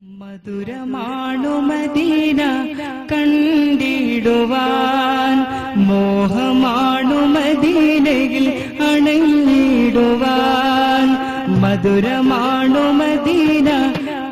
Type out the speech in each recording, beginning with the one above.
മധുരമാണു Medina കണ്ടിടുവാൻ, മോഹമാണു മദീനയിൽ അണഞ്ഞിടുവാൻ. മധുരമാണു Medina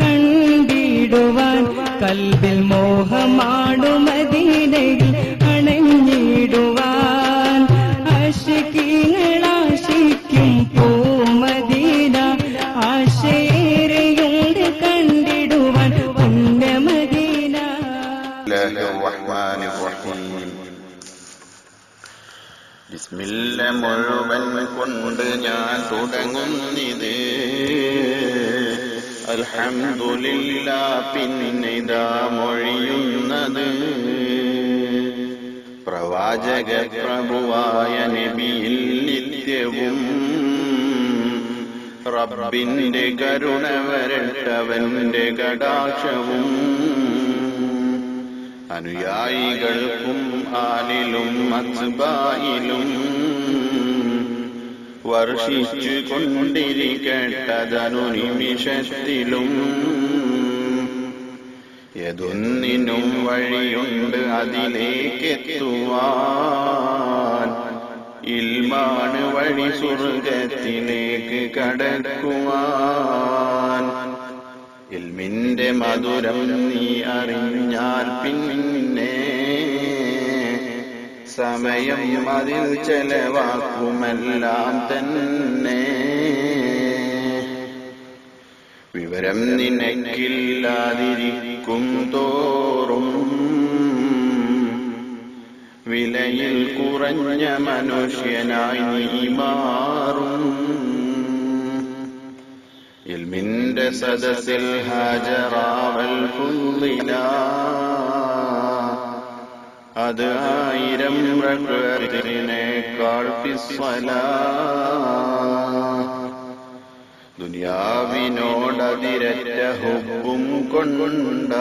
കണ്ടിടുവാൻ, കൽബിൽ മോഹമാണു മദീനയിൽ അണഞ്ഞിടുവാൻ. ആശിക്കീങ്ങളാശിക്കും പൂമദീന, ആശയേറെയുണ്ട് കണ്ടിടുവാൻ പുണ്യമദീന. ബിസ്മില്ല മുഴുവൻ കൊണ്ട് ഞാൻ തുടങ്ങുന്നിത്, അൽഹംദുലില്ലാഹ് പിന്നിതാ മൊഴിയുന്നത്. പ്രവാചക പ്രഭുവായ നബിയിൽ നിത്യവും റബ്ബിന്റെ കരുണ വരട്ടവന്റെ കടാക്ഷവും അനുയായികൾക്കും ആലിലും അസ്ബായിലും വർഷിച്ചു കൊണ്ടിരിക്കട്ടതനു നിമിഷത്തിലും. യതൊന്നിനും വഴിയുണ്ട് അതിലേക്കെത്തുവാൻ, ഇൽമാണ് വഴി സ്വർഗത്തിലേക്ക് കടക്കുവാൻ. ഇൽമിന്റെ മധുരം നീ അറിഞ്ഞാൽ പിന്നെ സമയം അതിൽ ചെലവാക്കുമെല്ലാം തന്നെ. വിവരം നിനക്കില്ലാതിരിക്കും തോറും വിലയിൽ കുറഞ്ഞ മനുഷ്യനായി നീ മാറും. ഇൽമിന്റെ സദസ്സിൽ ഹാജറാവൽ ഫുളില, അത് 1000 റക്അത്തിനേക്കാൾ ഫിസ്സലാ. ദുനിയാവിനോടതിരറ്റ ഹുബ്ബും കൊണ്ട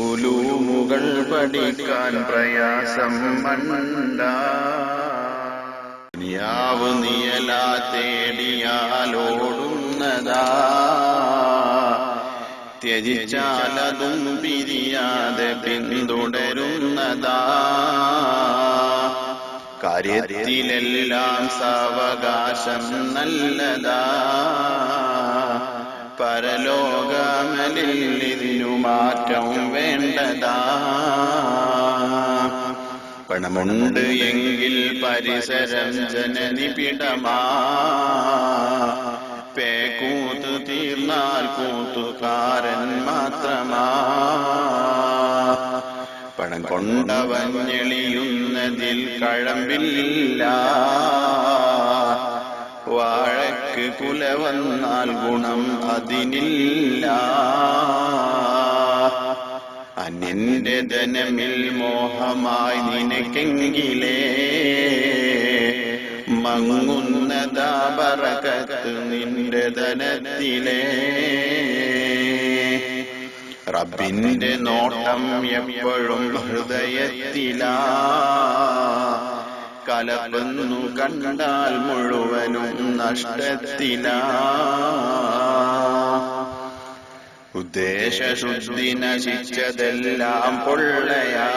ഉലൂമുകൾ പഠിക്കാൻ പ്രയാസം മണ്ട. ദുനിയാവ് നിയലാ തേടിയാലോടുന്നതാ, ത്യജിച്ചാലതും പിരിയാതെ പിന്തുടരുന്നതാ. കാര്യത്തിലെല്ലാം സാവകാശം നല്ലതാ, പരലോകമലിൽ ഇതിനു മാറ്റം വേണ്ടതാ. പണമുണ്ട് എങ്കിൽ പരിസരം ജനനിബിഡമാ, പേക്കൂത്ത് തീർന്നാൽ കൂത്തുകാരൻ മാത്രമാ. പണം കൊണ്ടവഞ്ഞെളിയുന്നതിൽ കഴമ്പില്ല, വാഴക്ക് കുല വന്നാൽ ഗുണം അതിനില്ല. അന്യന്റെ ധനമിൽ മോഹമായി നിനക്കെങ്കിലേ, മങ്ങുന്നതാ ബറകത്ത് നിന്റെ ധനത്തിലേ. റബ്ബിന്റെ നോട്ടം എപ്പോഴും ഹൃദയത്തിലാ, കലർന്നു കണ്ടാൽ മുഴുവനും നഷ്ടത്തിലാ. ഉദ്ദേശശുദ്ധി നശിച്ചതെല്ലാം പൊള്ളയാ,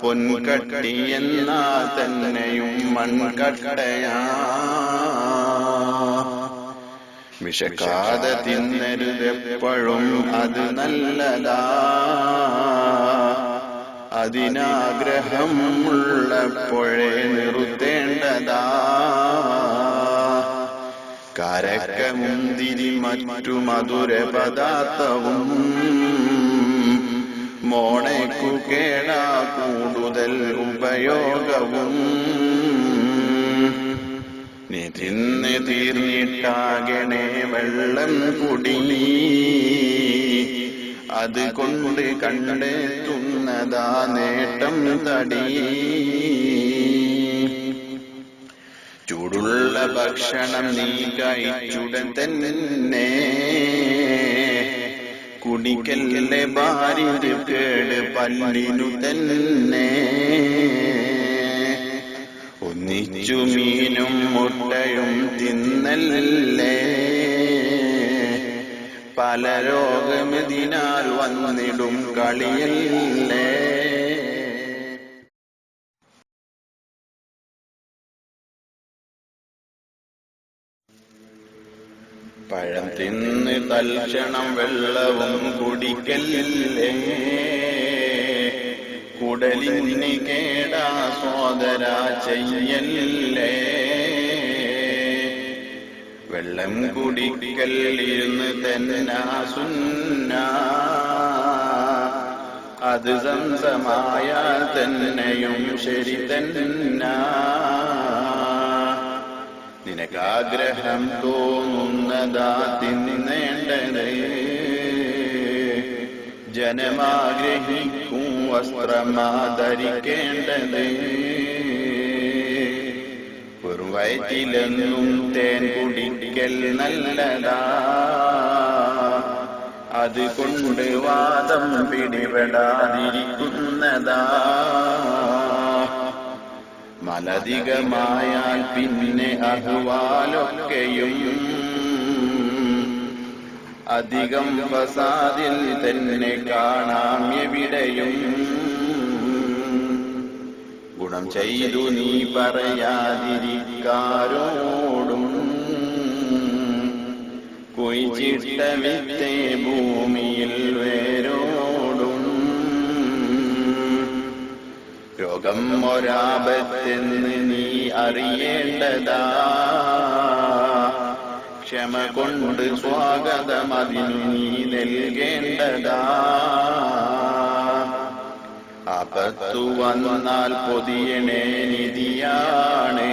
പൊൻകട്ടി എന്നാൽ തന്നെയും മൺകട്ടയാ. വിശക്കാതെ തിന്നരുതെപ്പോഴും അത് നല്ലതാ, അതിനാഗ്രഹം ഉള്ളപ്പോഴേ നിർത്തേണ്ടതാ. കാരക്ക മുന്തിരി മറ്റു മധുര പദാർത്ഥവും മോണയ്ക്കു കേടാ കൂടുതൽ ഉപയോഗവും. നീ തിന്ന് തീർന്നിട്ടാകണേ വെള്ളം കുടി, അതുകൊണ്ട് കണ്ടെത്തുന്നതാ നേട്ടം തടി. ചൂടുള്ള ഭക്ഷണം നീ കഴിച്ചുടൻ തന്നെ കുടിക്കല്ലേ, ഭാര്യന് കേട് പല്ലിനു തന്നെ. ഒന്നിച്ചു മീനും മുട്ടയും തിന്നല്ലേ, പല രോഗമെതിനാൽ വന്നിടും കളിയല്ലേ. പഴം തിന്ന് തൽക്ഷണം വെള്ളവും കുടിക്കല്ലേ. കുടലിന് കേടാ സോദരാ ചെയ്യല്ലേ. വെള്ളം കുടിക്കല്ലിരുന്ന് തന്നെ സുന്ന, അത് സംസമായ തന്നെയും ശരി തന്നെ. നിനക്കാഗ്രഹം തോന്നുന്നതാ തിന്നേണ്ടത്, ജനമാഗ്രഹിക്കും വസ്ത്രമാ ധരിക്കേണ്ടത്. വയറ്റിലെന്നും തേൻ കുടിക്കൽ നല്ലതാ, അതുകൊണ്ട് വാദം പിടിപെടാതിരിക്കുന്നതാ. മലധികമായാൽ പിന്നെ അഹ്വാലൊക്കെയും അധികം ഫസാദിൽ തന്നെ കാണാം എവിടെയും. ഗുണം ചെയ്തു നീ പറയാതിരിക്കാരോടും, കുഴിച്ചിട്ട വിത്തേ ഭൂമിയിൽ വേരോടും. രോഗം ഒരാപത്തെന്ന് നീ അറിയേണ്ടതാ, ക്ഷമ കൊണ്ട് സ്വാഗതം അതിനു നീ നൽകേണ്ടതാ. ആപത്തു വന്നാൽ പൊതിയണേ നിധിയാണ്,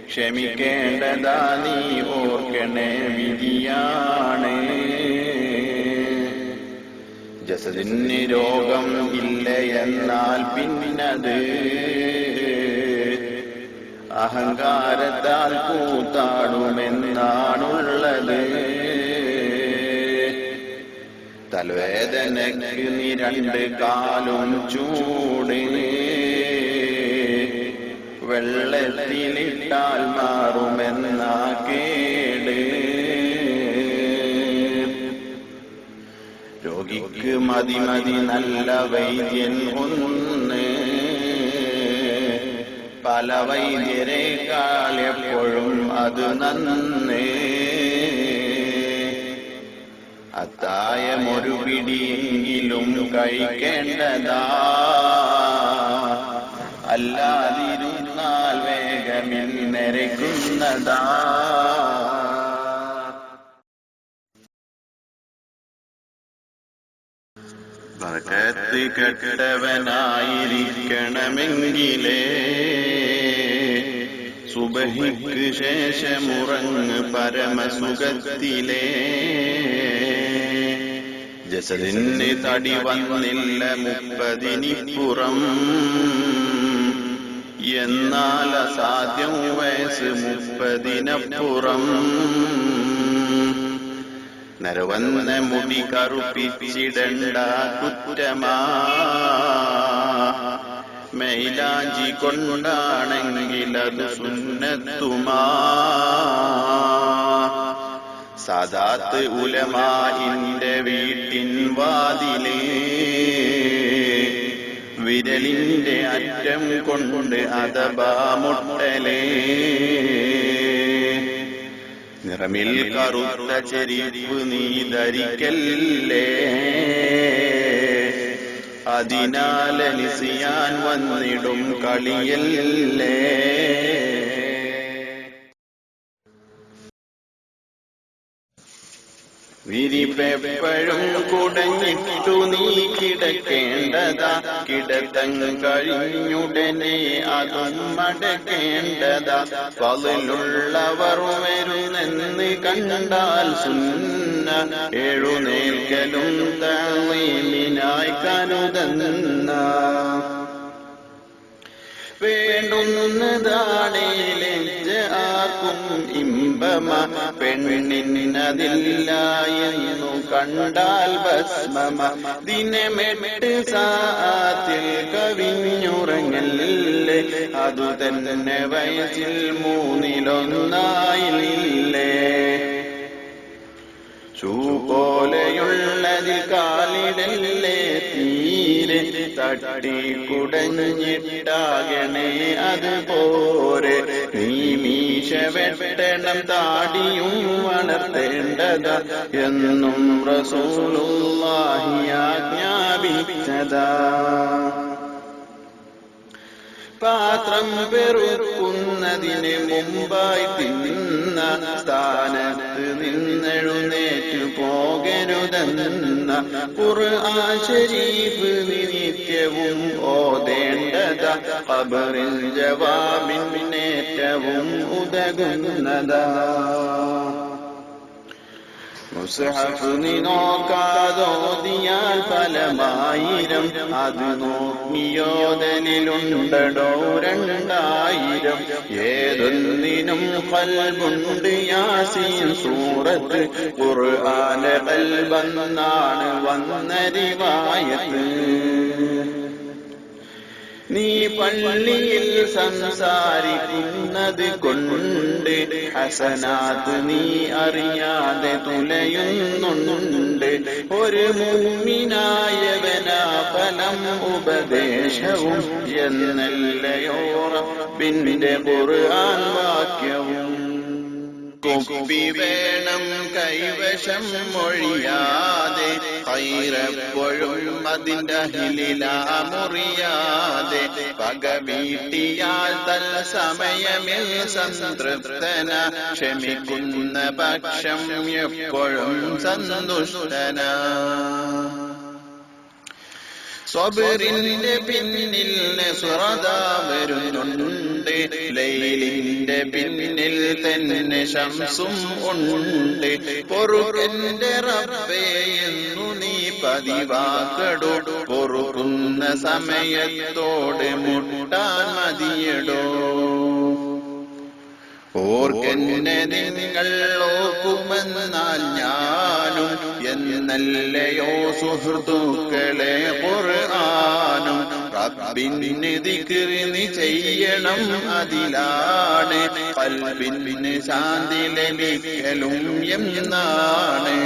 ക്ഷമിക്കേണ്ടതാ നീ ഓർക്കണേ വിധിയാണ്. ജസദിന് രോഗം ഇല്ല എന്നാൽ പിന്നത് അഹങ്കാരത്താൽ കൂത്താടുമെന്നാണുള്ളത്. തലവേദനയ്ക്ക് നീ 2 കാലും ചൂട്, വെള്ളത്തിലിട്ടാൽ മാറുമെന്നാ കേട്. രോഗിക്ക് മതി മതി നല്ല വൈദ്യൻ ഒന്ന്, പല വൈദ്യരെക്കാൾ എപ്പോഴും അത് നന്നേ. അത്തായമൊരു പിടിയെങ്കിലും കഴിക്കേണ്ടതാ, അല്ലാതിരുന്നാൽ വേഗമിൽ നരയ്ക്കുന്നതാ. ബർക്കത്ത് കെട്ടവനായിരിക്കണമെങ്കിലേ സുബഹിക്ക് ശേഷമുറങ്ങ് പരമസുഖത്തിലേ. ജസദിന് തടി വന്നില്ല 30-നിപ്പുറം, എന്നാൽ അസാധ്യം വയസ്സ് 30-നപ്പുറം. നരവന്ന മുടി കറുപ്പിച്ചിടണ്ട കുറ്റമാ, മൈലാഞ്ചി കൊണ്ടാണെങ്കിൽ അത് സുന്നത്തുമാ. സാദാത്ത് ഉലമാഇന്റെ വീട്ടിൻ വാതിലേ, വിരലിന്റെ അറ്റം കൊണ്ട് അഥവാ മുട്ടലേ. നിറമിൽ കറുത്ത ചെരിപ്പ് നീ ധരിക്കല്ലേ, അതിനാൽ നിസിയാൻ വന്നിടും കളിയല്ലേ. വിരിപ്പെപ്പോഴും കുടഞ്ഞിട്ടു നീ കിടക്കേണ്ടതാ, കിടത്തം കഴിഞ്ഞുടനെ അതും മടക്കേണ്ടതാ. ഫളിലുള്ളവർ വരുന്നെന്ന് കണ്ടാൽ സുന്ന, എഴുന്നേൽക്കലും തഅ്ളീമിനായി കരുതുന്ന. വേണ്ടുന്നതാണേ ലജ്ജ ആർക്കും ഇമ്പമ, പെണ്ണിനതില്ല എന്നു കണ്ടാൽ ഭസ്മമ. ദിനമെട്ട് സാത്തിൽ കവിഞ്ഞുറങ്ങല്ലേ, അതു തന്നെ വയസ്സിൽ 3-1 ആയില്ലേ. ഷൂ പോലെയുള്ളതിൽ കാലിടല്ലേ തീരെ തട്ടിക്കുടഞ്ഞിട്ടാകണേ അതുപോരെ നീ മീശ വെട്ടണം താടിയും വളർത്തേണ്ടതാ എന്നും റസൂലുള്ളാഹി ആജ്ഞാപിച്ചതാ പാത്രം പെറുക്കുന്നതിന് മുമ്പായി തിന്ന സ്ഥാനത്ത് നിന്നെഴുന്നേറ്റു പോകരുതെന്ന ഖുർആൻ ശരീഫ് നിത്യവും ഓതേണ്ടതാ ഖബറിൽ ജവാബിനേറ്റവും ഉതകുന്നതാ മുസ്ഹഫ് നീ നോക്കാതോതിയാൽ ഫലമായിരം അത് നോക്കിയോദനിലുണ്ടടോ 2000 ഏതൊന്നിനും ഖൽബുണ്ട് യാസീൻ സൂറത്ത് ഖുർആന്റെ ഖൽബെന്നാണ് വന്ന റിവായത്ത് നീ പള്ളിയിൽ സംസാരിക്കുന്നത് കൊണ്ട് ഹസനാത്ത് നീ അറിയാതെ തുലയുന്നുണ്ട് ഒരു മുഅ്മിനായവനാ ഫലം ഉപദേശവും എന്നല്ലയോ റബ്ബിന്റെ ഖുർആൻ വാക്യവും കുപ്പി വേണം കൈവശം മൊഴിയാതെ ഖൈറെപ്പോഴും അതിന്റെ അഹിലിലാ മുറിയാതെ പക വീട്ടിയാൽ തൽസമയമിൽ സംതൃപ്തന ക്ഷമിക്കുന്ന പക്ഷം എപ്പോഴും സന്തുഷ്ടന സ്വബറിന്റെ പിന്നിൽ നസ്റദാ വരുന്നുണ്ട് ലൈലിന്റെ പിന്നിൽ തന്നെ ശംസും ഉണ്ട് പൊറുകന്റെ റബ്ബേ എന്നു നീ പതിവാക്കടോ പൊറുക്കുന്ന സമയത്തോട് മുട്ടാൻ മതിയടോ ഓർക്കെന്നെ നിങ്ങൾ ഓർക്കുമെന്നാൽ ഞാനും എന്നല്ലയോ സുഹൃത്തുക്കളെ ഖുർആനും റബ്ബിന് ദിക്ർ നീ ചെയ്യണം അതിലാണ് ഖൽബിന് ശാന്തി ലഭിക്കലും എന്നാണ്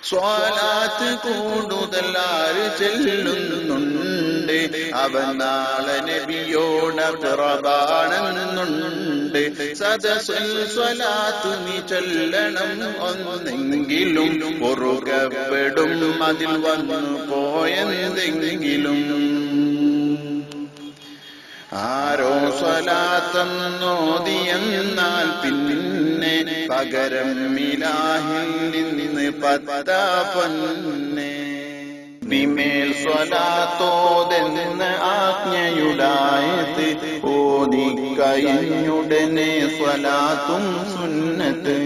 സ്വലാത്ത് കൂടുതൽ ആര് ചെല്ലുന്നുണ്ട് അവൻ നാളെ നബിയോട് അഖ്റബാണെന്നുണ്ട് സദസ്സുൽ സ്വലാത്ത് നീ ചൊല്ലണം ഒന്നെങ്കിലും പൊറുക്കപ്പെടും അതിൽ വന്നു പോയെന്തെങ്കിലും ആരോ സ്വലാത്തെന്നോദിയെന്നാൽ പിന്നെ പകരം ഇലാഹിൽ നിന്ന് 10 പൊന്നെ ബിമേൽ സ്വലാത്തോതെന്ന ആജ്ഞയുടായത് ഓതി കഴിഞ്ഞുടനെ സ്വലാത്തും സുന്നത്ത്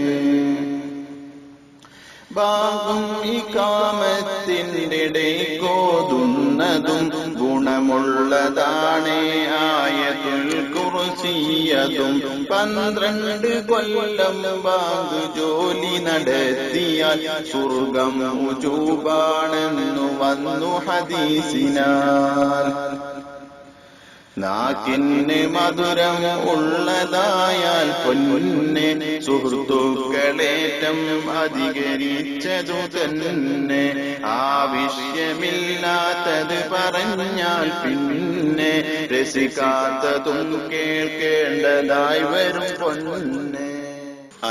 ബാഗും ഇഖാമത്തിന്റെ ഇടയ്ക്കോതുന്നതും ഗുണമുള്ളതാണ് ആയത്തുൽ കുർസിയതും 12 കൊല്ലം ബാഗ് ജോലി നടത്തിയാൽ സ്വർഗം ഉജൂബാണെന്നു വന്നു ഹദീസിനാൽ നാക്കിന് മധുരം ഉള്ളതായാൽ പൊന്നെ സുഹൃത്തുക്കളേറ്റം അധികരിച്ചതു തന്നെ ആവശ്യമില്ലാത്തത് പറഞ്ഞാൽ പിന്നെ രസിക്കാത്തതും കേൾക്കേണ്ടതായി വരും പൊന്നെ